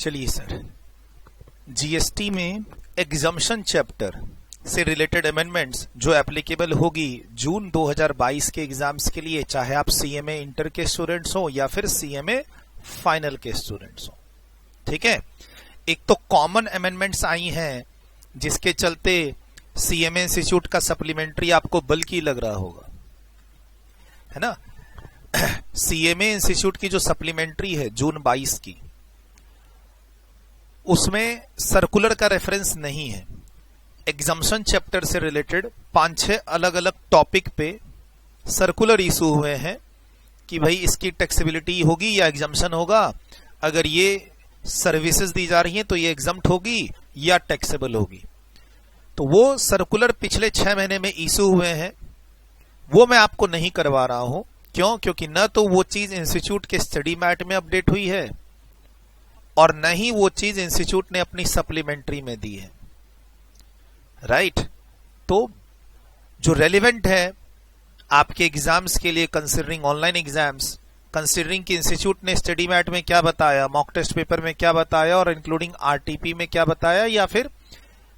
चलिए sir, GST में exemption chapter से रिलेटेड अमेंडमेंट्स जो एप्लीकेबल होगी जून 2022 के एग्जाम्स के लिए, चाहे आप सीएमए इंटर के स्टूडेंट्स हो या फिर सीएमए फाइनल के स्टूडेंट्स हो। ठीक है, एक तो कॉमन अमेंडमेंट्स आई हैं जिसके चलते सीएमए इंस्टीट्यूट का सप्लीमेंट्री आपको बल्कि लग रहा होगा, है ना। सीएमए इंस्टीट्यूट की जो सप्लीमेंट्री है जून 22 की, उसमें सर्कुलर का रेफरेंस नहीं है। एग्जम्पशन चैप्टर से रिलेटेड 5-6 अलग अलग टॉपिक पे सर्कुलर इशू हुए हैं कि भाई इसकी टैक्सेबिलिटी होगी या एग्जम्पशन होगा, अगर ये सर्विसेज दी जा रही हैं तो ये एग्जम्प्ट होगी या टैक्सेबल होगी। तो वो सर्कुलर पिछले 6 महीने में इशू हुए हैं, वो मैं आपको नहीं करवा रहा हूं। क्यों? क्योंकि न तो वो चीज इंस्टीट्यूट के स्टडी मैट में अपडेट हुई है और न ही वो चीज इंस्टीट्यूट ने अपनी सप्लीमेंट्री में दी है। राइट, तो जो रेलिवेंट है आपके एग्जाम्स के लिए, कंसिडरिंग ऑनलाइन एग्जाम्स, कंसिडरिंग कि इंस्टीट्यूट ने स्टडी मैट में क्या बताया, मॉक टेस्ट पेपर में क्या बताया और इंक्लूडिंग आरटीपी में क्या बताया या फिर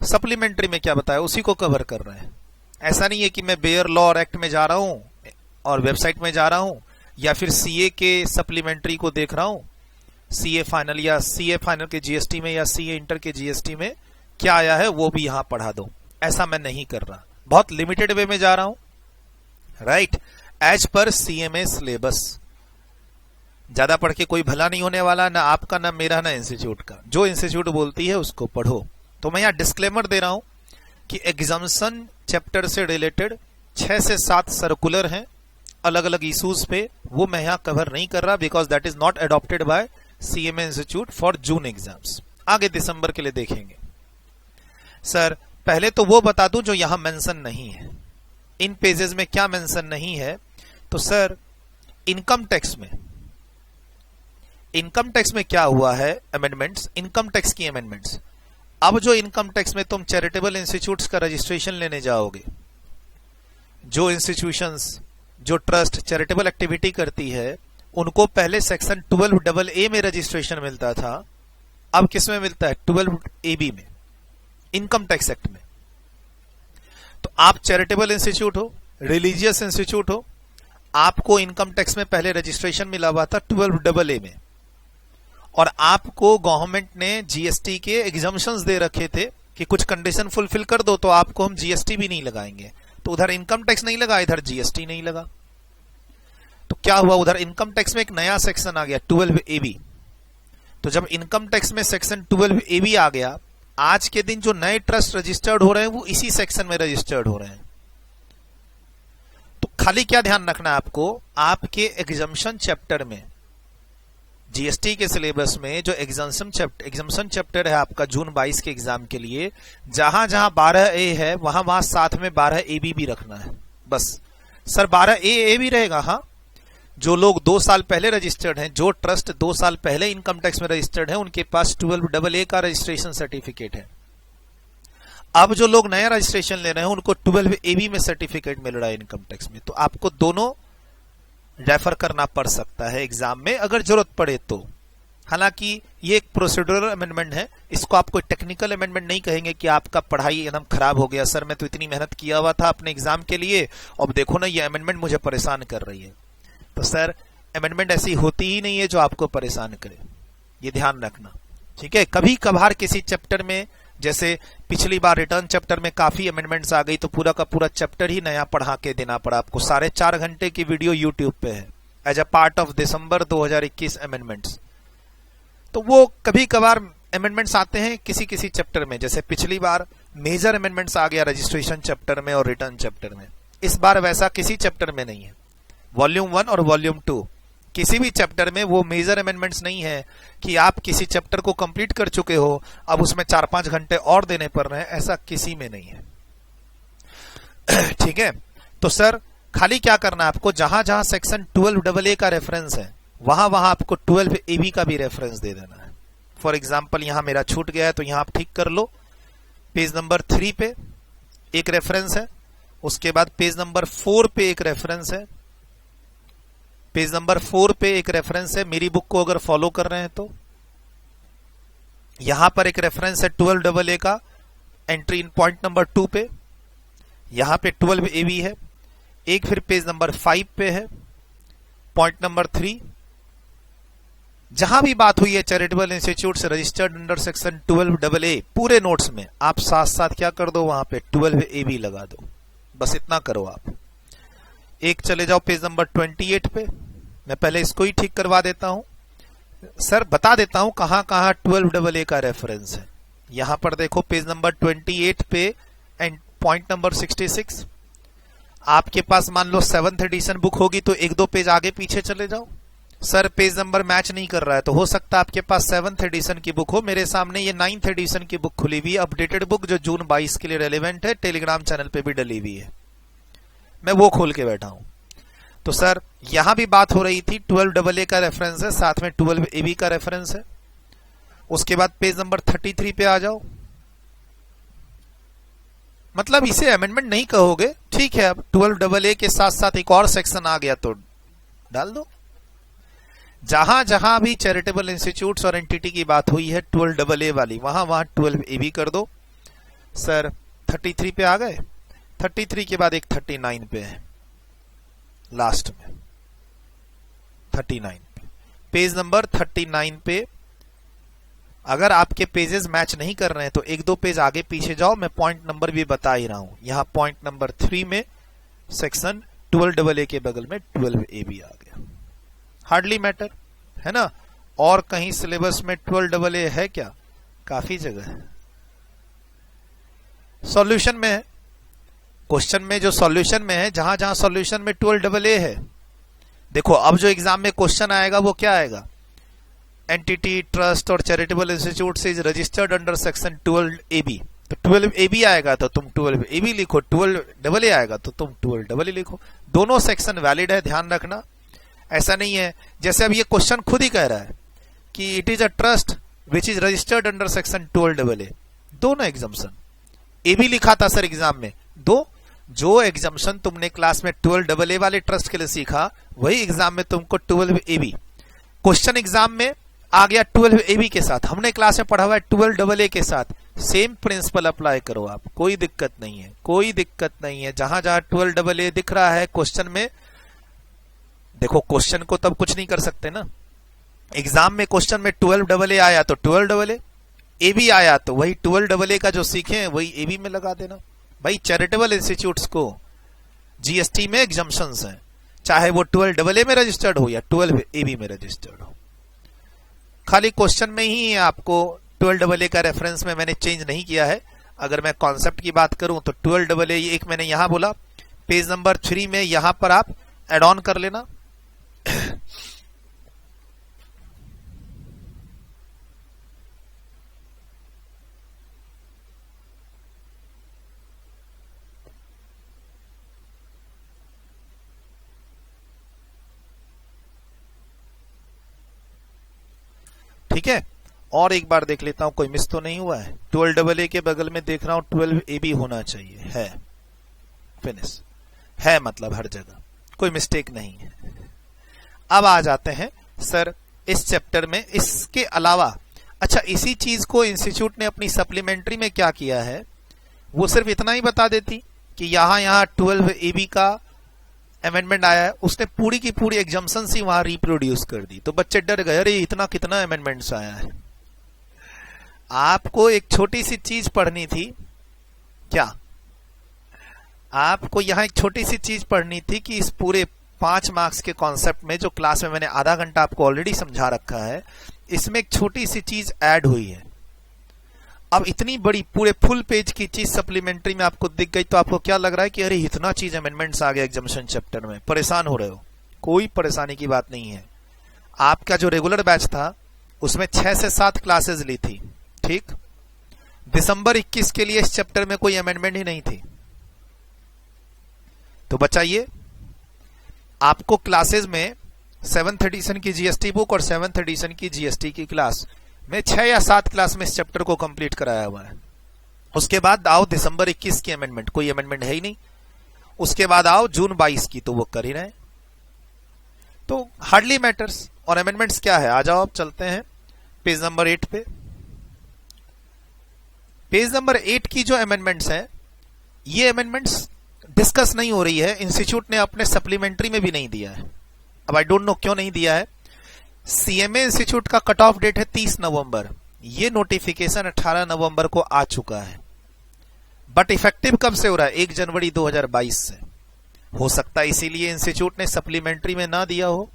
सप्लीमेंट्री में क्या बताया, उसी को कवर कर रहे हैं। ऐसा नहीं है कि मैं बेयर लॉ और एक्ट में जा रहा हूं और वेबसाइट में जा रहा हूं या फिर सीए के सप्लीमेंट्री को देख रहा हूं, सीए फाइनल या सीए फाइनल के जीएसटी में या सीए इंटर के जीएसटी में क्या आया है वो भी यहां पढ़ा दो। ऐसा मैं नहीं कर रहा, बहुत लिमिटेड वे में जा रहा हूं। Right, as per CMA syllabus. ज्यादा पढ़ के कोई भला नहीं होने वाला, ना आपका ना मेरा ना इंस्टीट्यूट का। जो इंस्टीट्यूट बोलती है उसको पढ़ो। तो मैं यहां डिस्क्लेमर दे रहा हूं कि एग्जम्पशन चैप्टर से रिलेटेड 6 से 7 सर्कुलर हैं अलग अलग इश्यूज पे, वो मैं यहां कवर नहीं कर रहा because that is not adopted by CMA institute for June exams. आगे दिसंबर के लिए देखेंगे। सर पहले तो वो बता दूं जो यहां मेंशन नहीं है। इन पेजेस में क्या मेंशन नहीं है? तो सर इनकम टैक्स में क्या हुआ है अमेंडमेंट्स, इनकम टैक्स की अमेंडमेंट्स। अब जो इनकम टैक्स में तुम चैरिटेबल इंस्टीट्यूट्स का रजिस्ट्रेशन लेने जाओगे, जो इंस्टीट्यूशंस, जो ट्रस्ट चैरिटेबल एक्टिविटी करती है, उनको पहले सेक्शन 12AA में रजिस्ट्रेशन मिलता था, अब किस में मिलता है? 12AB में, इनकम टैक्स एक्ट में। तो आप चैरिटेबल इंस्टीट्यूट हो, रिलीजियस इंस्टीट्यूट हो, आपको इनकम टैक्स में पहले रजिस्ट्रेशन मिला हुआ था 12AA में, और आपको गवर्नमेंट ने जीएसटी के एग्जम्पशंस दे रखे थे कि कुछ कंडीशन फुलफिल कर दो तो आपको हम जीएसटी भी नहीं लगाएंगे। तो उधर इनकम टैक्स नहीं लगा, इधर जीएसटी नहीं लगा। तो क्या हुआ? उधर इनकम टैक्स में एक नया सेक्शन आ गया 12AB। तो जब इनकम टैक्स में सेक्शन 12AB आ गया, आज के दिन जो नए ट्रस्ट रजिस्टर्ड हो रहे हैं वो इसी सेक्शन में रजिस्टर्ड हो रहे हैं। तो खाली क्या ध्यान रखना है आपको, आपके एग्जम्पशन चैप्टर में, जीएसटी के सिलेबस में जो एग्जम्पशन चैप्टर है आपका जून 22 के एग्जाम के लिए, जहां जहां 12A है वहां वहां साथ में 12AB भी रखना है बस। सर 12AA भी रहेगा? हाँ, जो लोग 2 साल पहले रजिस्टर्ड हैं, जो ट्रस्ट 2 साल पहले इनकम टैक्स में रजिस्टर्ड है, उनके पास 12AA का रजिस्ट्रेशन सर्टिफिकेट है। अब जो लोग नया रजिस्ट्रेशन ले रहे हैं उनको 12AB में सर्टिफिकेट मिल रहा है इनकम टैक्स में। तो आपको दोनों रेफर करना पड़ सकता है एग्जाम में अगर जरूरत पड़े तो। हालांकि ये एक प्रोसीड्यूरल अमेंडमेंट है, इसको आप कोई टेक्निकल अमेंडमेंट नहीं कहेंगे कि आपका पढ़ाई एकदम खराब हो गया, सर मैं तो इतनी मेहनत किया हुआ था अपने एग्जाम के लिए, अब देखो ना ये अमेंडमेंट मुझे परेशान कर रही है। तो सर अमेंडमेंट ऐसी होती ही नहीं है जो आपको परेशान करे, ये ध्यान रखना। ठीक है, कभी कभार किसी चैप्टर में, जैसे पिछली बार रिटर्न चैप्टर में काफी अमेंडमेंट्स आ गई तो पूरा का पूरा चैप्टर ही नया पढ़ा के देना पड़ा आपको। 4.5 घंटे की वीडियो यूट्यूब पे है as a part of December 2021 amendments. तो वो कभी कभार अमेंडमेंट्स आते हैं किसी किसी चैप्टर में, जैसे पिछली बार मेजर अमेंडमेंट्स आ गया रजिस्ट्रेशन चैप्टर में और रिटर्न चैप्टर में। इस बार वैसा किसी चैप्टर में नहीं है। वॉल्यूम 1 और वॉल्यूम 2 किसी भी चैप्टर में वो मेजर अमेंडमेंट्स नहीं है कि आप किसी चैप्टर को कंप्लीट कर चुके हो अब उसमें 4-5 घंटे और देने पड़ रहे हैं, ऐसा किसी में नहीं है। ठीक है, तो सर खाली क्या करना है आपको, जहां जहां सेक्शन 12AA का रेफरेंस है वहां वहां आपको 12AB का भी रेफरेंस दे देना है। फॉर एग्जाम्पल यहां मेरा छूट गया है तो यहां आप ठीक कर लो। पेज नंबर 3 पे एक रेफरेंस है, उसके बाद पेज नंबर 4 पे एक रेफरेंस है, पेज नंबर 4 पे एक रेफरेंस है। मेरी बुक को अगर फॉलो कर रहे हैं तो यहां पर एक रेफरेंस है 12AA का, एंट्री इन पॉइंट नंबर 2 पे, यहां पे 12AB है। एक फिर पेज नंबर 5 पे है, पॉइंट नंबर 3। जहां भी बात हुई है चैरिटेबल इंस्टीट्यूट से रजिस्टर्ड अंडर सेक्शन 12AA, पूरे नोट्स में आप साथ साथ क्या कर दो, वहां पे 12AB लगा दो। बस इतना करो आप। एक चले जाओ पेज नंबर 28 पे। मैं पहले इसको ही ठीक करवा देता हूं सर, बता देता हूं कहां कहां 12AA का रेफरेंस है। यहां पर देखो पेज नंबर 28 पे एंड पॉइंट नंबर 66। आपके पास मान लो 7th एडिशन बुक होगी तो एक दो पेज आगे पीछे चले जाओ। सर पेज नंबर मैच नहीं कर रहा है, तो हो सकता है आपके पास 7th एडिशन की बुक हो। मेरे सामने ये 9th एडिशन की बुक खुली हुई है, अपडेटेड बुक, जो जून 22 के लिए रेलेवेंट है, टेलीग्राम चैनल पे भी डली हुई है। मैं वो खोल के बैठा हूं। तो सर यहां भी बात हो रही थी, 12AA का रेफरेंस है, साथ में 12AB का रेफरेंस है। उसके बाद पेज नंबर 33 पे आ जाओ। मतलब इसे अमेंडमेंट नहीं कहोगे, ठीक है। अब 12AA के साथ साथ एक और सेक्शन आ गया तो डाल दो। जहां जहां भी चैरिटेबल इंस्टीट्यूट्स और एंटिटी की बात हुई है 12AA वाली, वहां वहां 12AB कर दो। सर 33 पे आ गए। 33 के बाद एक 39 पे है, लास्ट में 39 पे, पेज नंबर 39 पे। अगर आपके पेजेस मैच नहीं कर रहे हैं तो एक दो पेज आगे पीछे जाओ, मैं पॉइंट नंबर भी बता ही रहा हूं। यहां पॉइंट नंबर 3 में सेक्शन 12AA के बगल में 12AB आ गया। हार्डली मैटर है ना। और कहीं सिलेबस में 12AA है क्या? काफी जगह है। सॉल्यूशन में है, क्वेश्चन में जो सॉल्यूशन में है, जहां जहां सॉल्यूशन में 12AA है, देखो अब जो एग्जाम में क्वेश्चन आएगा वो क्या आएगा, एंटिटी, ट्रस्ट और चैरिटेबल इंस्टीट्यूट से is registered under section 12AB। तो 12AB आएगा तो तुम 12AB लिखो, 12AA आएगा तो तुम 12AA लिखो। दोनों सेक्शन वैलिड है, ध्यान रखना। ऐसा नहीं है जैसे अब ये क्वेश्चन खुद ही कह रहा है कि it is a trust which is registered under section 12AA। दोनों एग्जाम्शन, AB लिखा था सर एग्जाम में, दो जो एग्जाम्शन तुमने क्लास में 12AA वाले ट्रस्ट के लिए सीखा, वही एग्जाम में तुमको 12AB। क्वेश्चन एग्जाम में आ गया 12AB के साथ, हमने क्लास में पढ़ा हुआ है 12AA के साथ। सेम प्रिंसिपल अप्लाई करो आप, कोई दिक्कत नहीं है, कोई दिक्कत नहीं है। जहां जहां 12AA दिख रहा है क्वेश्चन में, देखो क्वेश्चन को तब कुछ नहीं कर सकते ना। एग्जाम में क्वेश्चन में 12AA आया तो 12AA, AB आया तो वही 12AA का जो सीखे हैं वही AB में लगा देना। भाई चैरिटेबल इंस्टीट्यूट्स को GST में एग्जम्पशंस हैं, चाहे वो 12AA में रजिस्टर्ड हो या 12AB में रजिस्टर्ड हो। खाली क्वेश्चन में ही आपको 12AA का रेफरेंस में मैंने चेंज नहीं किया है। अगर मैं कॉन्सेप्ट की बात करूं तो 12AA एक मैंने यहां बोला, पेज नंबर 3 में यहां पर आप एड ऑन कर लेना। ठीक है, और एक बार देख लेता हूं कोई मिस तो नहीं हुआ है। 12AA के बगल में देख रहा हूं 12AB होना चाहिए, है, फिनिश है, मतलब हर जगह कोई मिस्टेक नहीं है। अब आ जाते हैं सर इस चैप्टर में, इसके अलावा अच्छा इसी चीज को इंस्टीट्यूट ने अपनी सप्लीमेंट्री में क्या किया है, वो सिर्फ इतना ही बता देती कि यहां 12AB का अमेंडमेंट आया है, उसने पूरी की पूरी एग्जम्पशन ही वहां रिप्रोड्यूस कर दी। तो बच्चे डर गए, अरे इतना कितना अमेंडमेंट्स आया है। आपको एक छोटी सी चीज पढ़नी थी क्या, आपको यहां एक छोटी सी चीज पढ़नी थी कि इस पूरे 5 मार्क्स के कॉन्सेप्ट में, जो क्लास में मैंने आधा घंटा आपको ऑलरेडी समझा रखा है, इसमें एक छोटी सी चीज ऐड हुई है। अब इतनी बड़ी पूरे फुल पेज की चीज सप्लीमेंट्री में आपको दिख गई तो आपको क्या लग रहा है कि अरे इतना चीज अमेंडमेंट्स आ गया एग्जामिनेशन चैप्टर में, परेशान हो रहे हो। कोई परेशानी की बात नहीं है। आपका जो रेगुलर बैच था उसमें 6 से 7 क्लासेस ली थी, ठीक। दिसंबर 21 के लिए इस चैप्टर में कोई अमेंडमेंट ही नहीं थी। तो बचाइए, आपको क्लासेस में 7th एडिशन की GST बुक और 7th एडिशन की GST की क्लास में 6 या 7 क्लास में इस चैप्टर को कंप्लीट कराया हुआ है। उसके बाद आओ दिसंबर 21 की अमेंडमेंट, कोई अमेंडमेंट है ही नहीं। उसके बाद आओ जून 22 की, तो वो कर ही रहे। तो हार्डली मैटर्स। और अमेंडमेंट्स क्या है, आ जाओ अब चलते हैं पेज नंबर 8 पे। पेज नंबर 8 की जो अमेंडमेंट्स हैं, ये अमेंडमेंट्स डिस्कस नहीं हो रही है, इंस्टीट्यूट ने अपने सप्लीमेंट्री में भी नहीं दिया है। अब आई डोंट नो क्यों नहीं दिया है। सीएमए इंस्टीट्यूट का कट ऑफ डेट है 30 नवंबर, ये नोटिफिकेशन 18 नवंबर को आ चुका है, बट इफेक्टिव कब से हो रहा है? 1 जनवरी 2022 से। हो सकता है इसीलिए इंस्टीट्यूट ने सप्लीमेंट्री में ना दिया हो,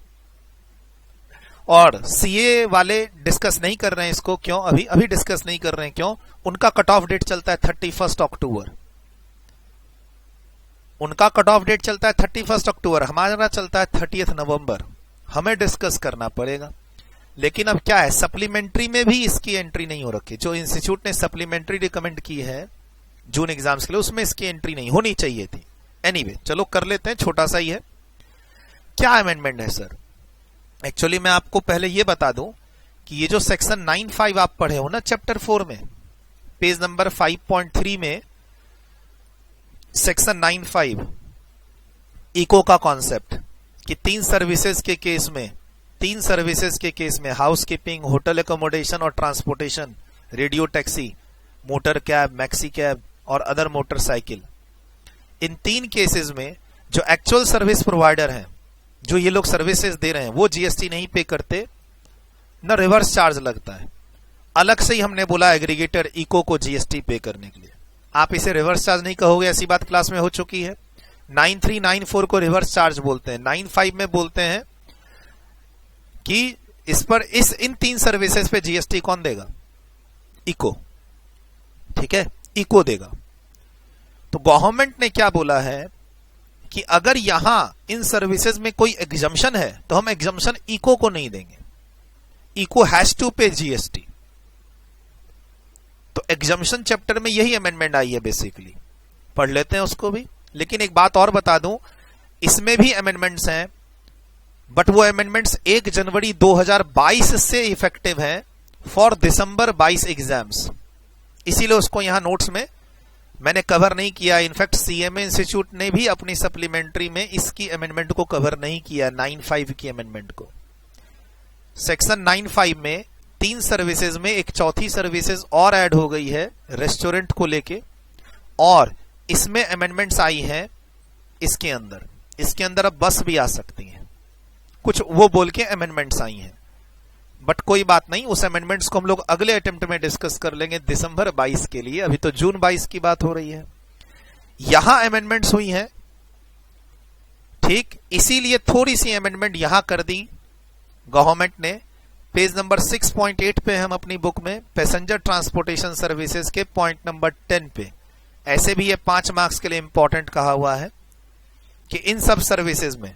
और सीए वाले डिस्कस नहीं कर रहे हैं इसको। क्यों अभी डिस्कस नहीं कर रहे हैं? क्यों? उनका कट ऑफ डेट चलता है 31 अक्टूबर, उनका कट ऑफ डेट चलता है 31 अक्टूबर, हमारा चलता है 30 नवंबर। हमें डिस्कस करना पड़ेगा। लेकिन अब क्या है, सप्लीमेंट्री में भी इसकी एंट्री नहीं हो रखी। जो इंस्टीट्यूट ने सप्लीमेंट्री रिकमेंड की है जून एग्जाम्स के लिए, उसमें इसकी एंट्री नहीं होनी चाहिए थी। एनीवे, चलो कर लेते हैं, छोटा सा ही है। क्या अमेंडमेंट है सर? एक्चुअली मैं आपको पहले ये बता दूं कि ये जो सेक्शन 9(5) आप पढ़े हो ना चैप्टर 4 में, पेज नंबर 5.3 में सेक्शन 9(5) इको का कॉन्सेप्ट, कि 3 सर्विसेज के केस में हाउसकीपिंग, होटल एकोमोडेशन और transportation, radio taxi, motor cab, maxi cab और अदर मोटरसाइकिल, इन 3 केसेस में जो एक्चुअल सर्विस प्रोवाइडर हैं, जो ये लोग सर्विसेज दे रहे हैं, वो जीएसटी नहीं पे करते, न रिवर्स चार्ज लगता है। अलग से ही हमने बोला एग्रीगेटर इको को जीएसटी पे करने के लिए। आप इसे रिवर्स चार्ज नहीं कहोगे, ऐसी बात क्लास में हो चुकी है। 9(3), 9(4) को रिवर्स चार्ज बोलते हैं। 9(5) में बोलते हैं कि इस पर इन 3 सर्विसेज पे जीएसटी कौन देगा? इको। ठीक है, इको देगा। तो गवर्नमेंट ने क्या बोला है कि अगर यहां इन सर्विसेज में कोई एग्जम्पशन है तो हम एग्जम्पशन इको को नहीं देंगे, इको हैज टू पे जीएसटी। तो एग्जम्पशन चैप्टर में यही अमेंडमेंट आई है बेसिकली, पढ़ लेते हैं उसको भी। लेकिन एक बात और बता दूं, इसमें भी अमेंडमेंट्स हैं, बट वो अमेंडमेंट्स 1 जनवरी 2022 से इफेक्टिव हैं फॉर दिसंबर 22 एग्जाम्स, इसीलिए उसको यहां नोट्स में मैंने कवर नहीं किया। इनफैक्ट सीएमए इंस्टीट्यूट ने भी अपनी सप्लीमेंट्री में इसकी अमेंडमेंट को कवर नहीं किया, 9(5) की अमेंडमेंट को। सेक्शन 9(5) में 3 सर्विसेज में एक चौथी सर्विसेज और ऐड हो गई है रेस्टोरेंट को लेके, और इसमें अमेंडमेंट्स आई हैं इसके अंदर अब बस भी आ सकती हैं, कुछ वो बोल के अमेंडमेंट्स आई हैं। बट कोई बात नहीं, उस अमेंडमेंट्स को हम लोग अगले अटेम्प्ट में डिस्कस कर लेंगे दिसंबर 22 के लिए। अभी तो जून 22 की बात हो रही है। यहां अमेंडमेंट्स हुई हैं, ठीक, इसीलिए थोड़ी सी अमेंडमेंट यहां कर दी गवर्नमेंट ने। पेज नंबर 6.8 पे हम अपनी बुक में पैसेंजर ट्रांसपोर्टेशन सर्विसेज के पॉइंट नंबर 10 पे, ऐसे भी ये 5 मार्क्स के लिए इंपॉर्टेंट कहा हुआ है कि इन सब सर्विसेज में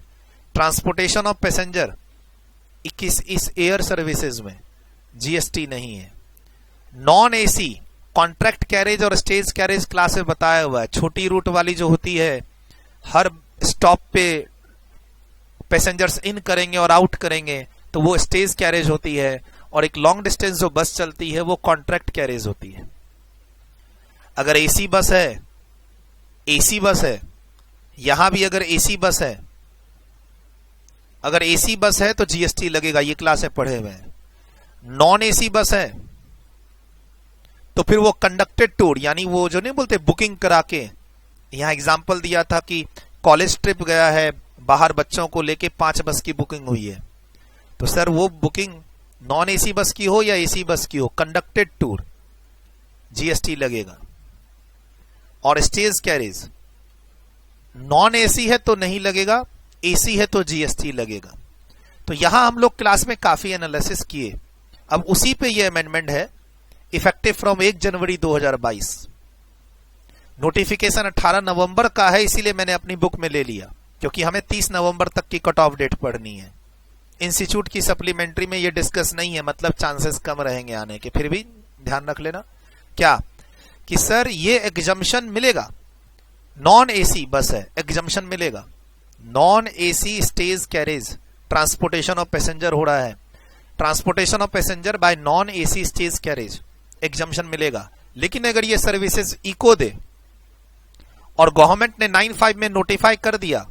ट्रांसपोर्टेशन ऑफ पैसेंजर 21 इस एयर सर्विसेज में जीएसटी नहीं है। नॉन एसी कॉन्ट्रैक्ट कैरेज और स्टेज कैरेज क्लास में बताया हुआ है। छोटी रूट वाली जो होती है, हर स्टॉप पे पैसेंजर्स इन करेंगे और आउट करेंगे, तो वो स्टेज कैरेज होती है। और एक लॉन्ग डिस्टेंस जो बस चलती है वो कॉन्ट्रैक्ट कैरेज होती है। अगर एसी बस है, यहां भी अगर एसी बस है तो जीएसटी लगेगा, ये क्लास में पढ़े हुए हैं। नॉन एसी बस है तो फिर वो कंडक्टेड टूर, यानी वो जो नहीं बोलते बुकिंग करा के, यहां एग्जांपल दिया था कि कॉलेज ट्रिप गया है, बाहर बच्चों को लेके 5 बस की बुकिंग हुई है, तो सर वो बुकिंग नॉन एसी बस की हो या एसी बस की हो, कंडक्टेड टूर जीएसटी लगेगा। और स्टेज कैरेज नॉन एसी है तो नहीं लगेगा, एसी है तो जीएसटी लगेगा। तो यहां हम लोग क्लास में काफी एनालिसिस किए। अब उसी पे ये अमेंडमेंट है, इफेक्टिव फ्रॉम 1 जनवरी 2022। नोटिफिकेशन 18 नवंबर का है, इसीलिए मैंने अपनी बुक में ले लिया, क्योंकि हमें 30 नवंबर तक की कट ऑफ डेट पढ़नी है। इंस्टीट्यूट की सप्लीमेंट्री में ये डिस्कस नहीं है, मतलब चांसेस कम रहेंगे आने के, फिर भी ध्यान रख लेना क्या कि सर ये एग्जम्पशन मिलेगा। नॉन एसी बस है, एग्जम्पशन मिलेगा। Non AC stage carriage transportation of passenger हो रहा है, transportation of passenger bye non AC stage carriage, exemption मिलेगा। लेकिन अगर ये सर्विसेज इको दे और गवर्नमेंट ने 9(5) में नोटिफाई कर दिया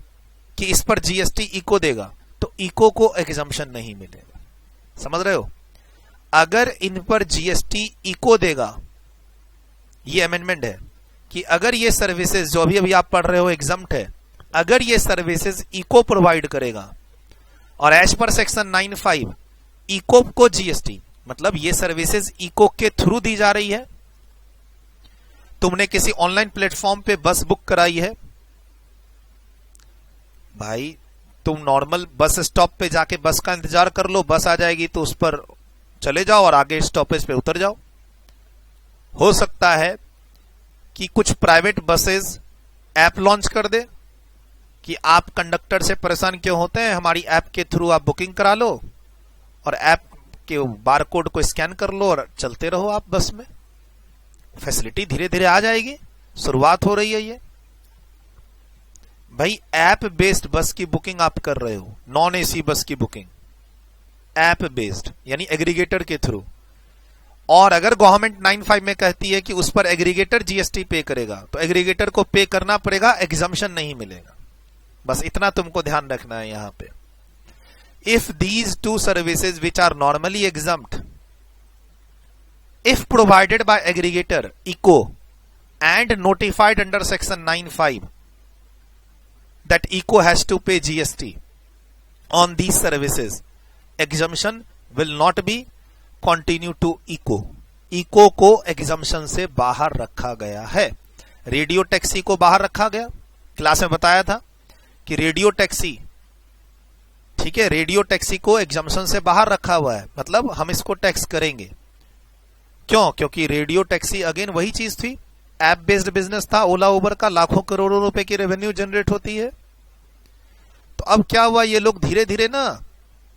कि इस पर जीएसटी इको देगा, तो इको को एग्जम्पशन नहीं मिलेगा। समझ रहे हो? अगर इन पर जीएसटी इको देगा ये अमेंडमेंट है कि अगर ये सर्विसेज जो अभी अभी आप पढ़ रहे हो एग्जम्प्ट है, अगर ये सर्विसेज इको प्रोवाइड करेगा और एज पर सेक्शन 9(5) इको को जीएसटी, मतलब ये सर्विसेज इको के थ्रू दी जा रही है। तुमने किसी ऑनलाइन प्लेटफॉर्म पे बस बुक कराई है, भाई तुम नॉर्मल बस स्टॉप पे जाके बस का इंतजार कर लो, बस आ जाएगी तो उस पर चले जाओ और आगे स्टॉपेज पे उतर जाओ। हो सकता है कि कुछ प्राइवेट बसेस ऐप लॉन्च कर दे कि आप कंडक्टर से परेशान क्यों होते हैं, हमारी ऐप के थ्रू आप बुकिंग करा लो और ऐप के बारकोड को स्कैन कर लो और चलते रहो आप बस में। फैसिलिटी धीरे धीरे आ जाएगी, शुरुआत हो रही है ये। भाई ऐप बेस्ड बस की बुकिंग आप कर रहे हो, नॉन एसी बस की बुकिंग ऐप बेस्ड यानी एग्रीगेटर के थ्रू, और अगर गवर्नमेंट 9(5) में कहती है कि उस पर एग्रीगेटर जीएसटी पे करेगा तो एग्रीगेटर को पे करना पड़ेगा, एग्जम्पशन नहीं मिलेगा। बस इतना तुमको ध्यान रखना है यहां पे। If these two services which are normally exempt if provided by aggregator eco and notified under section 9(5) that eco has to pay GST on these services, exemption will not be continue to eco. eco को exemption से बाहर रखा गया है। Radio taxi को बाहर रखा गया, क्लास में बताया था कि रेडियो टैक्सी, ठीक है, रेडियो टैक्सी को exemption से बाहर रखा हुआ है, मतलब हम इसको टैक्स करेंगे। क्यों? क्योंकि रेडियो टैक्सी अगेन वही चीज थी, ऐप बेस्ड बिजनेस था ओला उबर का, लाखों करोड़ों रुपए की रेवेन्यू जनरेट होती है। तो अब क्या हुआ, ये लोग धीरे धीरे ना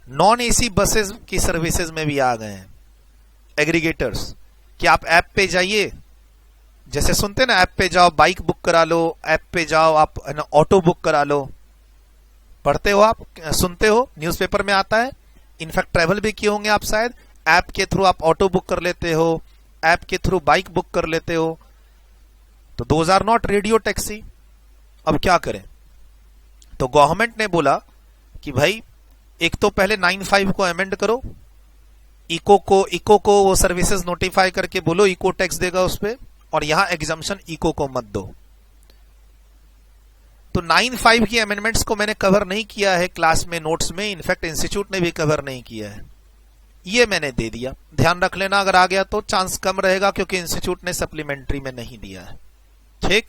नॉन एसी बसेस की सर्विसेज में भी आ गए हैं एग्रीगेटर्स, कि आप ऐप पे जाइए, जैसे सुनते ना ऐप पे जाओ बाइक बुक करा लो, ऐप पे जाओ आप ऑटो बुक करा लो, पढ़ते हो आप, सुनते हो, न्यूज़पेपर में आता है, इनफैक्ट ट्रैवल भी किए होंगे आप शायद। ऐप के थ्रू आप ऑटो बुक कर लेते हो, ऐप के थ्रू बाइक बुक कर लेते हो, तो those are not radio taxi. अब क्या करें? तो गवर्नमेंट ने बोला कि भाई एक तो पहले 9(5) को अमेंड करो, इको को वो सर्विसेज नोटिफाई करके बोलो इको टैक्स देगा उस पे, और यहां एग्जम्पशन इको को मत दो। तो 9(5) की अमेंडमेंट्स को मैंने कवर नहीं किया है क्लास में, नोट्स में, इनफैक्ट इंस्टीट्यूट ने भी कवर नहीं किया है, ये मैंने दे दिया। ध्यान रख लेना, अगर आ गया तो चांस कम रहेगा क्योंकि इंस्टीट्यूट ने सप्लीमेंट्री में नहीं दिया है। ठीक,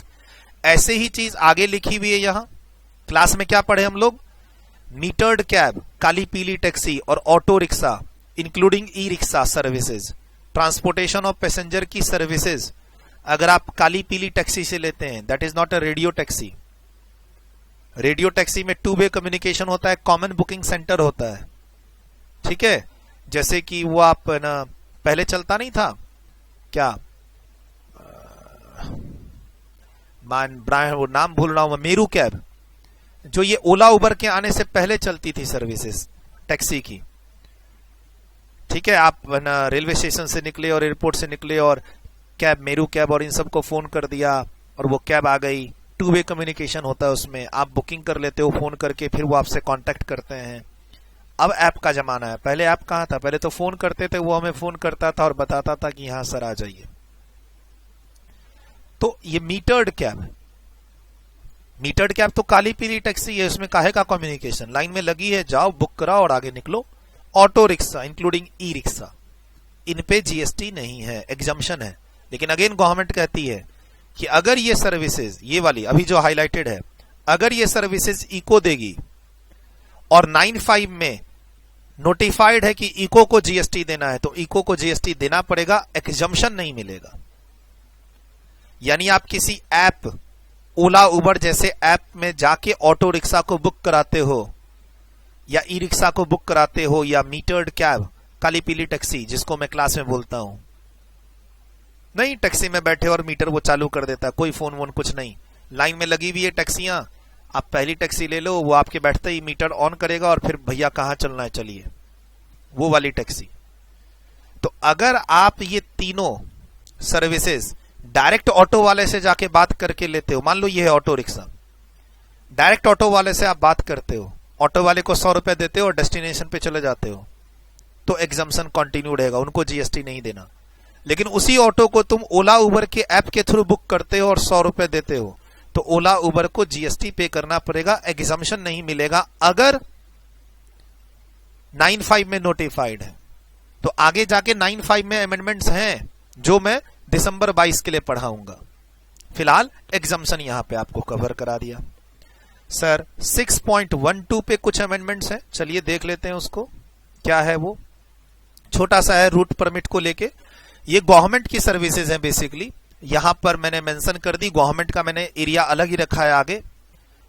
ऐसे ही चीज आगे लिखी हुई है यहां। क्लास में क्या पढ़े हम लोग? मीटर्ड कैब, काली पीली टैक्सी और auto rickshaw including e rickshaw services, transportation of passenger की सर्विसेज अगर आप काली पीली टैक्सी से लेते हैं, that is not a radio taxi. Radio taxi में 2 वे कम्युनिकेशन होता है, कॉमन बुकिंग सेंटर होता है, ठीक है। जैसे कि वो आप ना पहले चलता नहीं था क्या, वो नाम भूल रहा हूं मैं, मेरू कैब, जो ये ओला उबर के आने से पहले चलती थी सर्विसेज टैक्सी की, ठीक है। आप ना रेलवे स्टेशन से निकले और एयरपोर्ट से निकले और कैब, मेरू कैब और इन सबको फोन कर दिया और वो कैब आ गई। 2 वे कम्युनिकेशन होता है उसमें, आप बुकिंग कर लेते हो फोन करके, फिर वो आपसे कांटेक्ट करते हैं। अब ऐप का जमाना है, पहले ऐप कहां था, पहले तो फोन करते थे, वो हमें फोन करता था और बताता था कि यहां सर आ जाइए। तो ये मीटर्ड कैब तो काली पीली टैक्सी है, उसमें काहे का कम्युनिकेशन, लाइन में लगी है, जाओ बुक कराओ और आगे निकलो। Auto rickshaw including e rickshaw, इन पे जीएसटी नहीं है, एग्जम्पशन है। लेकिन अगेन गवर्नमेंट कहती है कि अगर ये सर्विसेज, ये वाली अभी जो हाईलाइटेड है, अगर ये सर्विसेज इको देगी और 9(5) में नोटिफाइड है कि इको को जीएसटी देना है, तो इको को जीएसटी देना पड़ेगा, एग्जम्पशन नहीं मिलेगा। यानी आप किसी ऐप, ओला उबर जैसे ऐप में जाके ऑटो रिक्शा को बुक कराते हो या ई रिक्शा को बुक कराते हो या मीटर्ड कैब, काली पीली टैक्सी जिसको मैं क्लास में बोलता हूं, नहीं टैक्सी में बैठे और मीटर वो चालू कर देता है, कोई फोन वोन कुछ नहीं, लाइन में लगी हुई है टैक्सियां, आप पहली टैक्सी ले लो, वो आपके बैठते ही मीटर ऑन करेगा और फिर भैया कहां चलना है चलिए, वो वाली टैक्सी। तो अगर आप ये तीनों सर्विसेज डायरेक्ट ऑटो वाले से जाके बात करके लेते हो, मान लो ये है ऑटो रिक्शा, डायरेक्ट ऑटो वाले से आप बात करते हो, ऑटो वाले को 100 रुपए देते हो और डेस्टिनेशन पे चले जाते हो, तो एग्जम्पशन कंटिन्यू रहेगा, उनको जीएसटी नहीं देना। लेकिन उसी ऑटो को तुम ओला उबर के ऐप के थ्रू बुक करते हो और 100 रुपए देते हो, तो ओला उबर को जीएसटी पे करना पड़ेगा, एग्जम्पशन नहीं मिलेगा अगर 95 में नोटिफाइड है। तो आगे जाके 95 में अमेंडमेंट्स हैं जो मैं दिसंबर 22 के लिए पढ़ाऊंगा। फिलहाल एग्जम्पशन यहां पे आपको कवर करा दिया। सर 6.12 पे कुछ अमेंडमेंट्स हैं, चलिए देख लेते हैं उसको क्या है। वो छोटा सा है रूट परमिट को लेके। ये गवर्नमेंट की सर्विसेज है बेसिकली। यहां पर मैंने मेंशन कर दी, गवर्नमेंट का मैंने एरिया अलग ही रखा है आगे।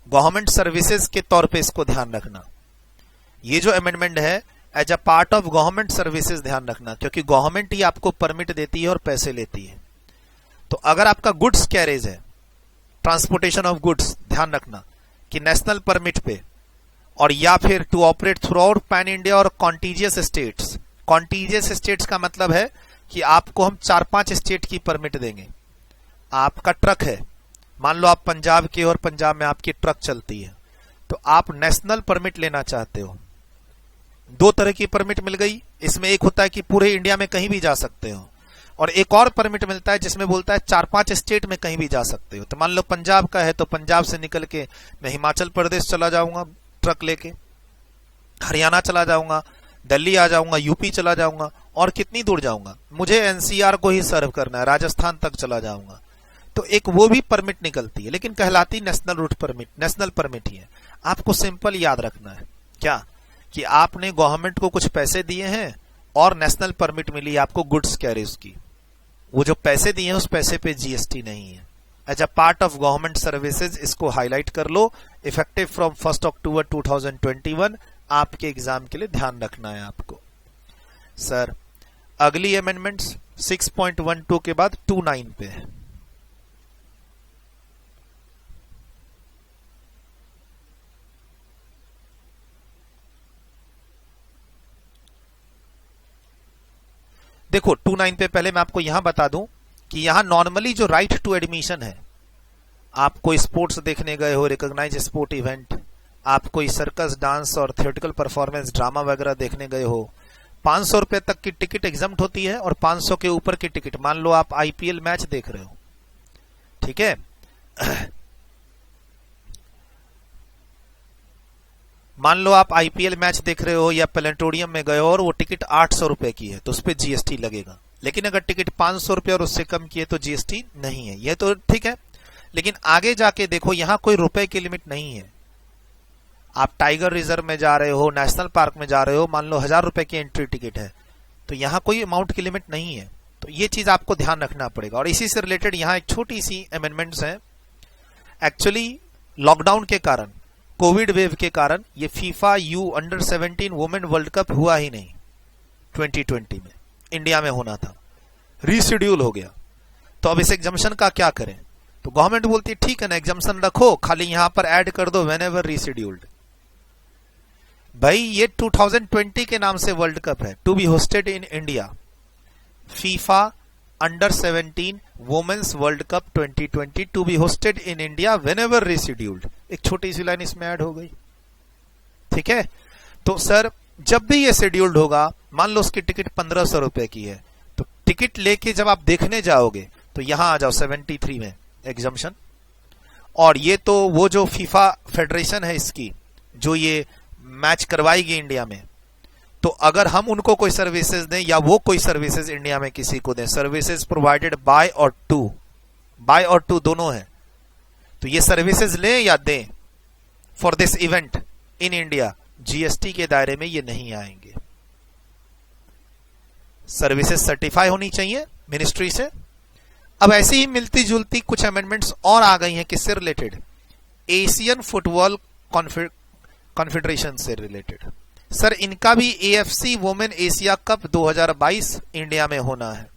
गवर्नमेंट सर्विसेज के तौर पे इसको ध्यान रखना। ये जो अमेंडमेंट है as a part of government services ध्यान रखना, क्योंकि गवर्नमेंट ही आपको परमिट देती है और पैसे लेती है। तो अगर आपका गुड्स कैरेज है, ट्रांसपोर्टेशन ऑफ गुड्स, ध्यान रखना कि नेशनल परमिट पे, और या फिर to operate throughout pan India और कॉन्टीजियस स्टेट्स। कॉन्टीजियस स्टेट्स का मतलब है कि आपको हम 4-5 स्टेट की परमिट देंगे। आपका ट्रक है, मान लो आप पंजाब के और पंजाब में आपकी ट्रक चलती है, तो आप नेशनल परमिट लेना चाहते हो। 2 तरह की परमिट मिल गई इसमें। एक होता है कि पूरे इंडिया में कहीं भी जा सकते हो, और एक और परमिट मिलता है जिसमें बोलता है 4-5 स्टेट में कहीं भी जा सकते हो। तो मान लो पंजाब का है तो पंजाब से निकल के मैं हिमाचल प्रदेश चला जाऊंगा ट्रक लेके, हरियाणा चला जाऊंगा, दिल्ली आ जाऊंगा, यूपी चला जाऊंगा, और कितनी दूर जाऊंगा, मुझे एनसीआर को ही सर्व करना है, राजस्थान तक चला जाऊंगा। तो एक वो भी परमिट निकलती है, लेकिन कहलाती national route permit, national permit ही है। आपको सिंपल याद रखना है क्या, कि आपने गवर्नमेंट को कुछ पैसे दिए हैं और नेशनल परमिट मिली आपको गुड्स कैरेज की। वो जो पैसे दिए हैं उस पैसे पे जीएसटी नहीं है। As a part of government services इसको हाईलाइट कर लो। इफेक्टिव फ्रॉम 1 अक्टूबर 2021 आपके एग्जाम के लिए ध्यान रखना है आपको। सर अगली अमेंडमेंट्स 6.12 के बाद 29 पे है। देखो 29 पे पहले मैं आपको यहां बता दूं कि यहां नॉर्मली जो राइट टू एडमिशन है, आप कोई स्पोर्ट्स देखने गए हो, रिकॉग्नाइज स्पोर्ट इवेंट, आप कोई सर्कस, डांस और थिएट्रिकल परफॉर्मेंस, ड्रामा वगैरह देखने गए हो, 500 रुपए तक की टिकट एग्जम्प्ट होती है, और 500 के ऊपर की टिकट, मान लो आप आईपीएल मैच देख रहे हो, ठीक है, मान लो आप आईपीएल मैच देख रहे हो या प्लेनेटोरियम में गए हो और वो टिकट 800 रुपए की है, तो उस पर जीएसटी लगेगा। लेकिन अगर टिकट 500 रुपए और उससे कम की है तो जीएसटी नहीं है। ये तो ठीक है, लेकिन आगे जाके देखो यहां कोई रुपए की लिमिट नहीं है। आप टाइगर रिजर्व में जा रहे हो, नेशनल पार्क में जा रहे हो, मान लो 1000 रुपए की एंट्री टिकट है, तो यहां कोई अमाउंट की लिमिट नहीं है। तो ये चीज आपको ध्यान रखना पड़ेगा। और इसी से रिलेटेड यहां एक छोटी सी अमेंडमेंट्स है। एक्चुअली लॉकडाउन के कारण, कोविड वेव के कारण ये FIFA you under 17 women world cup हुआ ही नहीं। 2020 में इंडिया में होना था, रीशेड्यूल हो गया। तो अब इस एग्जाम्शन का क्या करें? तो गवर्नमेंट बोलती है ठीक है ना, एग्जाम्शन रखो, खाली यहां पर ऐड कर दो व्हेन एवर रीशेड्यूल्ड। भाई ये 2020 के नाम से वर्ल्ड कप है, to be hosted in India, FIFA under 17 women's world cup 2020 to be hosted in India whenever rescheduled. एक छोटी सी लाइन इसमें ऐड हो गई, ठीक है। तो सर जब भी ये शेड्यूल्ड होगा, मान लो उसकी टिकट 1500 रुपए की है, तो टिकट लेके जब आप देखने जाओगे तो यहां आ जाओ 73 में एग्जाम्शन। और ये तो वो जो फीफा फेडरेशन है इसकी, जो ये मैच करवाएगी इंडिया में, तो अगर हम उनको कोई सर्विसेज दें या वो कोई सर्विसेज इंडिया में किसी को दें, सर्विसेज प्रोवाइडेड बाय और टू दोनों है, तो ये सर्विसेज लें या दें for this event in India, GST के दायरे में ये नहीं आएंगे। सर्विसेज सर्टिफाई होनी चाहिए मिनिस्ट्री से। अब ऐसी ही मिलती जुलती कुछ अमेंडमेंट्स और आ गई हैं किससे रिलेटेड, एशियन फुटबॉल कॉन्फेडरेशन से रिलेटेड। सर इनका भी AFC women Asia cup 2022 India में होना है।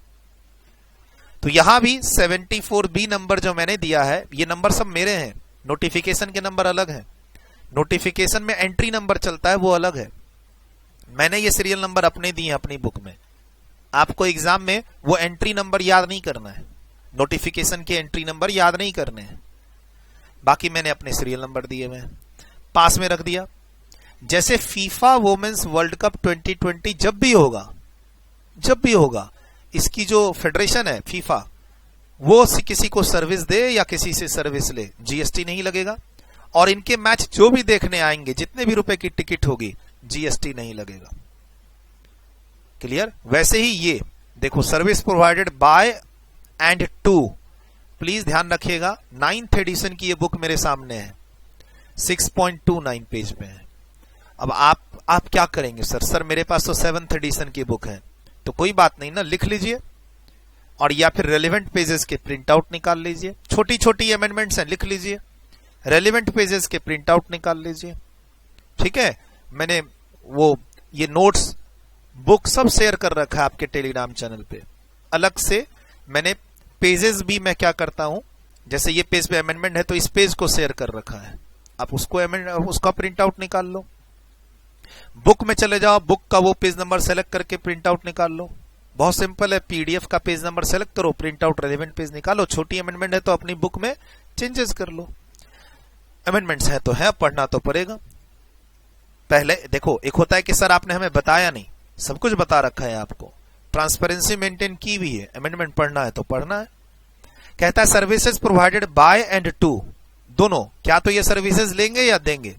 तो यहां भी 74B नंबर जो मैंने दिया है, ये नंबर सब मेरे हैं, नोटिफिकेशन के नंबर अलग है, नोटिफिकेशन में एंट्री नंबर चलता है वो अलग है। मैंने ये सीरियल नंबर अपने दिए अपनी बुक में। आपको एग्जाम में वो एंट्री नंबर याद नहीं करना है, नोटिफिकेशन के एंट्री नंबर याद नहीं करने हैं, बाकी मैंने अपने सीरियल नंबर दिए हुए हैं, पास में रख दिया। जैसे फीफा वुमेन्स वर्ल्ड कप 2020 जब भी होगा, इसकी जो फेडरेशन है फीफा, वो किसी को सर्विस दे या किसी से सर्विस ले, जीएसटी नहीं लगेगा। और इनके मैच जो भी देखने आएंगे, जितने भी रुपए की टिकट होगी, जीएसटी नहीं लगेगा। क्लियर? वैसे ही ये देखो, service provided by and to, please ध्यान रखिएगा, 9th एडिशन की ये बुक मेरे सामने है, 6.29 पेज पे है। अब आप क्या करेंगे? सर मेरे पास तो 7th एडिशन की बुक है। तो कोई बात नहीं ना, लिख लीजिए, और या फिर रेलिवेंट पेजेस के प्रिंट आउट निकाल लीजिए। छोटी छोटी अमेंडमेंट्स हैं, लिख लीजिए, रेलिवेंट पेजेस के प्रिंट आउट निकाल लीजिए। ठीक है, मैंने वो ये नोट्स बुक सब शेयर कर रखा है आपके टेलीग्राम चैनल पे। अलग से मैंने पेजेस भी मैं क्या करता हूं, जैसे ये पेज पे अमेंडमेंट है तो इस पेज को शेयर कर रखा है, आप उसका प्रिंट आउट निकाल लो। बुक में चले जाओ, बुक का वो पेज नंबर सेलेक्ट करके प्रिंट आउट निकाल लो। बहुत सिंपल है, पीडीएफ का पेज नंबर सेलेक्ट करो, प्रिंट आउट रेलेवेंट पेज निकालो। छोटी अमेंडमेंट है तो अपनी बुक में चेंजेस कर लो। अमेंडमेंट्स है तो है, पढ़ना तो पड़ेगा। पहले देखो, एक होता है कि सर आपने हमें बताया नहीं, सब कुछ बता रखा है आपको, ट्रांसपेरेंसी मेंटेन की भी है, अमेंडमेंट पढ़ना है तो पढ़ना है। कहता है services provided by and to, दोनों, क्या तो ये सर्विसेज लेंगे या देंगे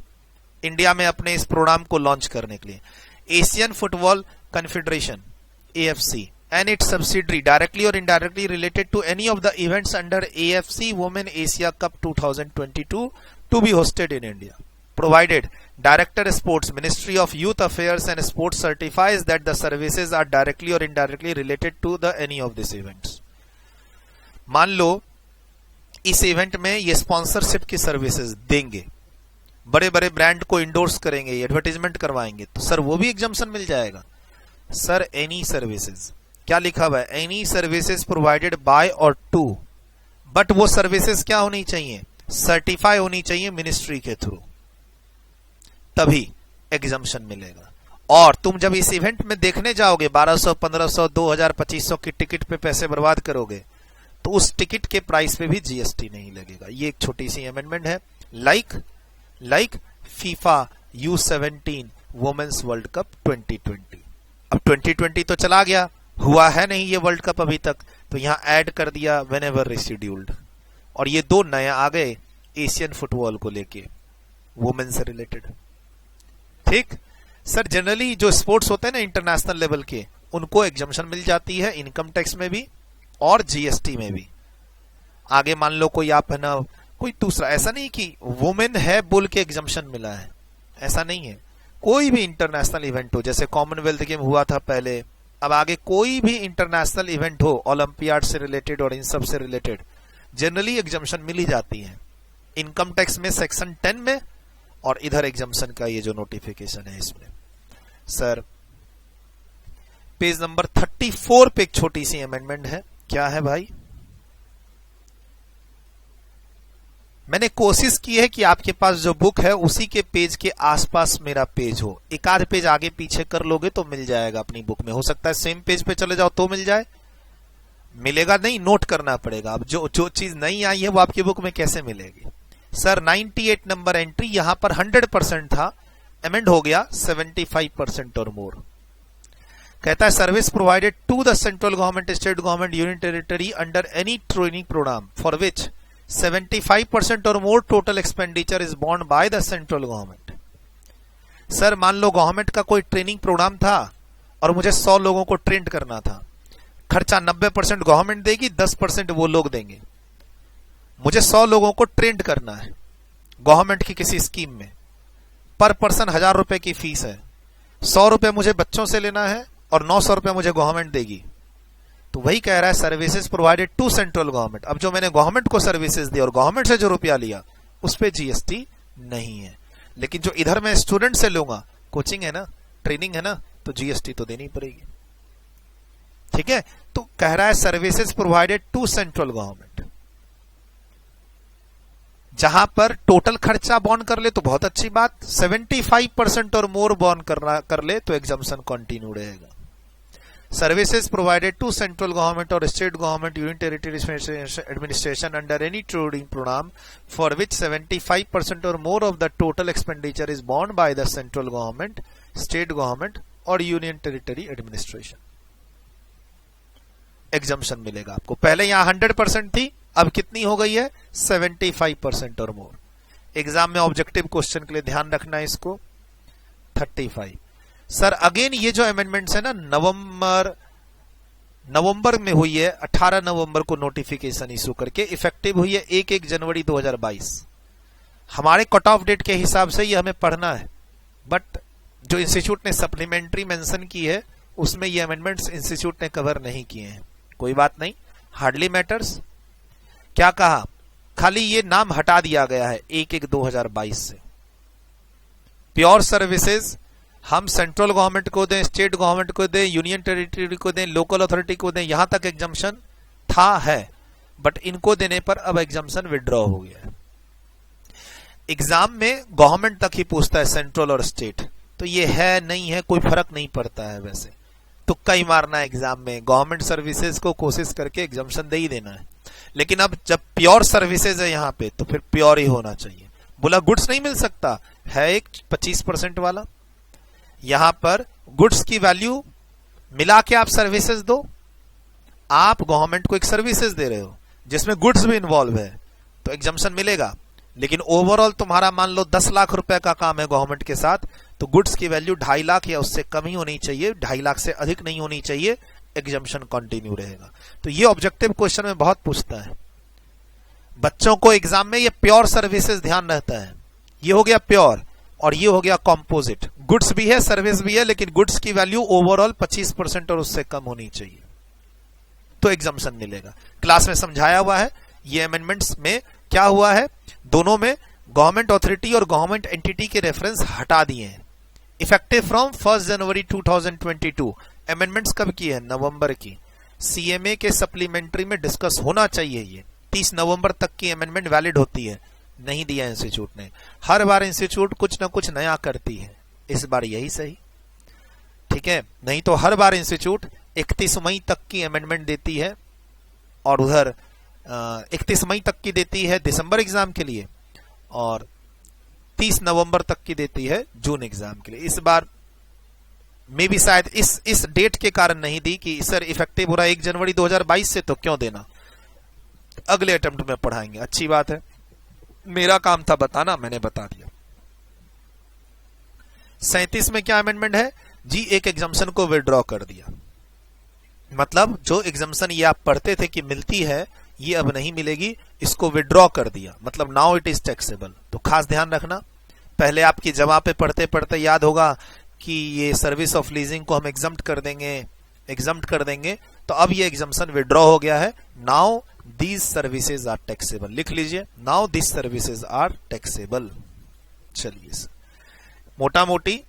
इंडिया में अपने इस प्रोग्राम को लॉन्च करने के लिए। Asian football confederation AFC and its subsidiary directly or indirectly related to any of the events under AFC Women Asia Cup 2022 to be hosted in India, provided Director Sports Ministry of Youth Affairs and Sports certifies that the services are directly or indirectly related to the any of these events। मान लो इस event में ये sponsorship की services देंगे, बड़े बड़े brand को endorse करेंगे, एडवर्टाइजमेंट करवाएंगे, तो सर वो भी एग्जम्पशन मिल जाएगा। सर एनी सर्विसेज, क्या लिखा हुआ है? एनी सर्विसेज प्रोवाइडेड बाय और टू, बट वो सर्विसेज क्या होनी चाहिए? सर्टिफाई होनी चाहिए मिनिस्ट्री के थ्रू, तभी एग्जम्पशन मिलेगा। और तुम जब इस इवेंट में देखने जाओगे 1200, 1500, 2000, 2500 की टिकट पे पैसे बर्बाद करोगे तो उस टिकट के प्राइस पे भी जीएसटी नहीं लगेगा। ये एक छोटी सी अमेंडमेंट है, like FIFA U17 women's world cup 2020। अब 2020 तो चला गया, हुआ है नहीं ये वर्ल्ड कप अभी तक, तो यहां ऐड कर दिया व्हेनेवर रिशेड्यूल्ड। और ये दो नए आ गए एशियन फुटबॉल को लेके, वुमेन से रिलेटेड। ठीक सर, जनरली जो स्पोर्ट्स होते हैं ना इंटरनेशनल लेवल के, उनको एग्जम्पशन मिल जाती है इनकम टैक्स में भी और जीएसटी में भी। आगे मान लो कोई आप है ना, कोई दूसरा, ऐसा नहीं कि वुमेन है बोल के एग्जम्पशन मिला है, ऐसा नहीं है। कोई भी इंटरनेशनल इवेंट हो, जैसे कॉमनवेल्थ गेम हुआ था पहले, अब आगे कोई भी इंटरनेशनल इवेंट हो ओलंपियाड से रिलेटेड और इन सब से रिलेटेड, जनरली एग्जम्पशन मिल ही जाती है इनकम टैक्स में सेक्शन 10 में, और इधर एग्जम्पशन का ये जो नोटिफिकेशन है इसमें। सर पेज नंबर 34 पे एक छोटी सी अमेंडमेंट है, क्या है भाई? मैंने कोशिश की है कि आपके पास जो बुक है उसी के पेज के आसपास मेरा पेज हो, एक आध पेज आगे पीछे कर लोगे तो मिल जाएगा अपनी बुक में। हो सकता है सेम पेज पे चले जाओ तो मिल जाए, मिलेगा नहीं, नोट करना पड़ेगा। अब जो चीज नहीं आई है वो आपकी बुक में कैसे मिलेगी? सर 98 नंबर एंट्री, यहां पर 100% था, अमेंड हो गया 75% और मोर। कहता है service provided to the central government, state government, union territory under any training programme for which 75% or more total expenditure is borne by the central government. Sir मान लो government का कोई training programme था और मुझे 100 लोगों को ट्रेंड करना था, खर्चा 90% गवर्नमेंट देगी, 10% वो लोग देंगे। मुझे 100 लोगों को ट्रेंड करना है गवर्नमेंट की किसी स्कीम में, पर पर्सन 1000 रुपए की फीस है, 100 रुपए मुझे बच्चों से लेना है और 900 रुपए मुझे गवर्नमेंट देगी। तो वही कह रहा है services provided to central government. अब जो मैंने गवर्नमेंट को सर्विसेज दी और गवर्नमेंट से जो रुपया लिया उस पे जीएसटी नहीं है, लेकिन जो इधर मैं स्टूडेंट से लूंगा, कोचिंग है ना, ट्रेनिंग है ना, तो जीएसटी तो देनी पड़ेगी। ठीक है, तो कह रहा है services provided to central government, जहां पर टोटल खर्चा बॉर्न कर ले तो बहुत अच्छी बात, 75% और मोर बॉर्न कर ले तो एग्जम्पशन कंटिन्यू रहेगा। Services provided to central government और state government, union territory administration under any training programme for which 75% or more of the total expenditure is borne by the central government, state government और union territory administration. Exemption मिलेगा आपको। पहले यहां 100% थी, अब कितनी हो गई है? 75% और मोर। एग्जाम में ऑब्जेक्टिव क्वेश्चन के लिए ध्यान रखना है इसको। 35 सर अगेन ये जो अमेंडमेंट्स है ना नवंबर में हुई है, 18 नवंबर को नोटिफिकेशन इशू करके इफेक्टिव हुई है 1 जनवरी 2022। हमारे कट ऑफ डेट के हिसाब से ये हमें पढ़ना है, बट जो इंस्टीट्यूट ने सप्लीमेंट्री मेंशन की है उसमें ये अमेंडमेंट्स इंस्टीट्यूट ने कवर नहीं किए हैं। कोई बात नहीं, हार्डली मैटर्स। क्या कहा? खाली ये नाम हटा दिया गया है 1/1/2022 से। प्योर सर्विसेज हम सेंट्रल गवर्नमेंट को दें, स्टेट गवर्नमेंट को दें, यूनियन टेरिटरी को दें, लोकल अथॉरिटी को दें, यहां तक एग्जाम्शन था है, बट इनको देने पर अब एग्जाम्शन विड्रॉ हो गया है। एग्जाम में गवर्नमेंट तक ही पूछता है, सेंट्रल और स्टेट, तो ये है नहीं है कोई फर्क नहीं पड़ता है। वैसे तुक्का ही मारना है एग्जाम में, गवर्नमेंट सर्विसेज को कोशिश करके एग्जाम्शन दे ही देना है। लेकिन अब जब प्योर सर्विसेज है यहाँ पे तो फिर प्योर ही होना चाहिए। बोला गुड्स नहीं मिल सकता है, एक 25% वाला। यहां पर गुड्स की वैल्यू मिला के आप सर्विसेज दो। आप गवर्नमेंट को एक सर्विसेज दे रहे हो जिसमें गुड्स भी इन्वॉल्व है, तो एग्जाम्शन मिलेगा। लेकिन ओवरऑल तुम्हारा मान लो 10 लाख रुपए का काम है गवर्नमेंट के साथ, तो गुड्स की वैल्यू 2.5 लाख या उससे कम ही होनी चाहिए, 2.5 लाख से अधिक नहीं होनी चाहिए, एग्जाम्शन कंटिन्यू रहेगा। तो ये ऑब्जेक्टिव क्वेश्चन में बहुत पूछता है बच्चों को एग्जाम में। ये प्योर सर्विसेज ध्यान रहता है, ये हो गया प्योर और ये हो गया कॉम्पोजिट। गुड्स भी है सर्विस भी है, लेकिन गुड्स की वैल्यू ओवरऑल 25% और उससे कम होनी चाहिए, तो एग्जाम्शन मिलेगा। क्लास में समझाया हुआ है। ये अमेंडमेंट्स में क्या हुआ है, दोनों में गवर्नमेंट ऑथोरिटी और गवर्नमेंट एंटिटी के रेफरेंस हटा दिए हैं। Effective from 1 January 2022। अमेंडमेंट्स कब की है? नवंबर की। सीएमए के सप्लीमेंट्री में डिस्कस होना चाहिए। ये 30 नवंबर तक की अमेंडमेंट वैलिड होती है, नहीं दिया इंस्टीट्यूट ने। हर बार इंस्टीट्यूट कुछ ना कुछ नया करती है, इस बार यही सही, ठीक है। नहीं तो हर बार इंस्टीट्यूट 31 मई तक की अमेंडमेंट देती है, और उधर 31 मई तक की देती है दिसंबर एग्जाम के लिए, और 30 नवंबर तक की देती है जून एग्जाम के लिए। इस बार में भी शायद इस डेट के कारण नहीं दी कि सर इफेक्टिव हो रहा है 1 जनवरी 2022 से, तो क्यों देना, अगले अटेम्प्ट में पढ़ाएंगे। अच्छी बात है, मेरा काम था बताना, मैंने बता दिया। 37 में क्या अमेंडमेंट है जी? एक एग्जाम्शन को विड्रॉ कर दिया। मतलब जो एग्जाम्शन ये आप पढ़ते थे कि मिलती है, ये अब नहीं मिलेगी, इसको विड्रॉ कर दिया, मतलब नाउ इट इज टैक्सेबल। तो खास ध्यान रखना, पहले आपकी जमा पे पढ़ते पढ़ते याद होगा कि ये सर्विस ऑफ लीजिंग को हम एग्जम्प्ट कर देंगे, तो अब ये एग्जाम्शन विड्रॉ हो गया है। Now these services are taxable, लिख लीजिए, now these services are taxable. चलिए, मोटा मोटी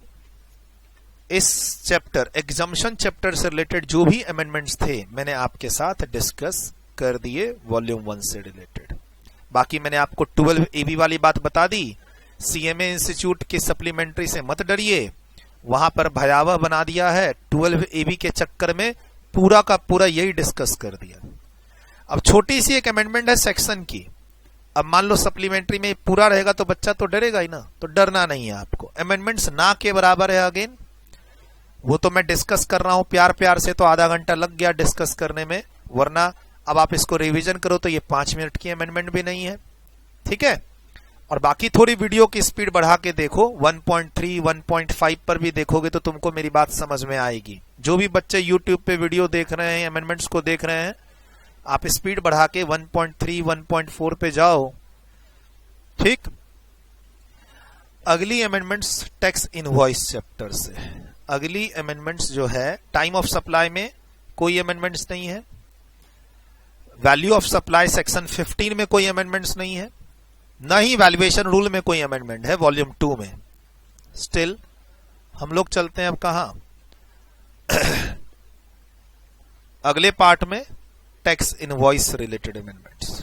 इस चैप्टर एग्जाम्शन चैप्टर से रिलेटेड जो भी अमेंडमेंट्स थे मैंने आपके साथ डिस्कस कर दिए वॉल्यूम 1 से रिलेटेड। बाकी मैंने आपको 12 AB वाली बात बता दी। सीएमए इंस्टीट्यूट के सप्लीमेंट्री से मत डरिए, वहां पर भयावह बना दिया है। 12 AB के चक्कर में पूरा का पूरा यही डिस्कस कर दिया। अब छोटी सी एक अमेंडमेंट है सेक्शन की। अब मान लो सप्लीमेंट्री में पूरा रहेगा तो बच्चा तो डरेगा ही ना, तो डरना नहीं है आपको। अमेंडमेंट्स ना के बराबर है। अगेन वो तो मैं डिस्कस कर रहा हूं प्यार प्यार से, तो आधा घंटा लग गया डिस्कस करने में, वरना अब आप इसको रिवीजन करो तो ये 5 मिनट की अमेंडमेंट भी नहीं है, ठीक है। और बाकी थोड़ी वीडियो की स्पीड बढ़ा के देखो, 1.3 1.5 पर भी देखोगे तो तुमको मेरी बात समझ में आएगी। जो भी बच्चे यूट्यूब पे वीडियो देख रहे हैं, अमेंडमेंट्स को देख रहे हैं, आप स्पीड बढ़ा के 1.3 1.4 पे जाओ, ठीक। अगली अमेंडमेंट्स टैक्स इनवॉइस चैप्टर से। अगली अमेंडमेंट्स जो है, टाइम ऑफ सप्लाई में कोई अमेंडमेंट्स नहीं है, वैल्यू ऑफ सप्लाई सेक्शन 15 में कोई अमेंडमेंट्स नहीं है, न ही वैल्यूएशन रूल में कोई अमेंडमेंट है वॉल्यूम 2 में। स्टिल हम लोग चलते हैं अब कहां, अगले पार्ट में टैक्स इनवॉइस रिलेटेड अमेंडमेंट्स।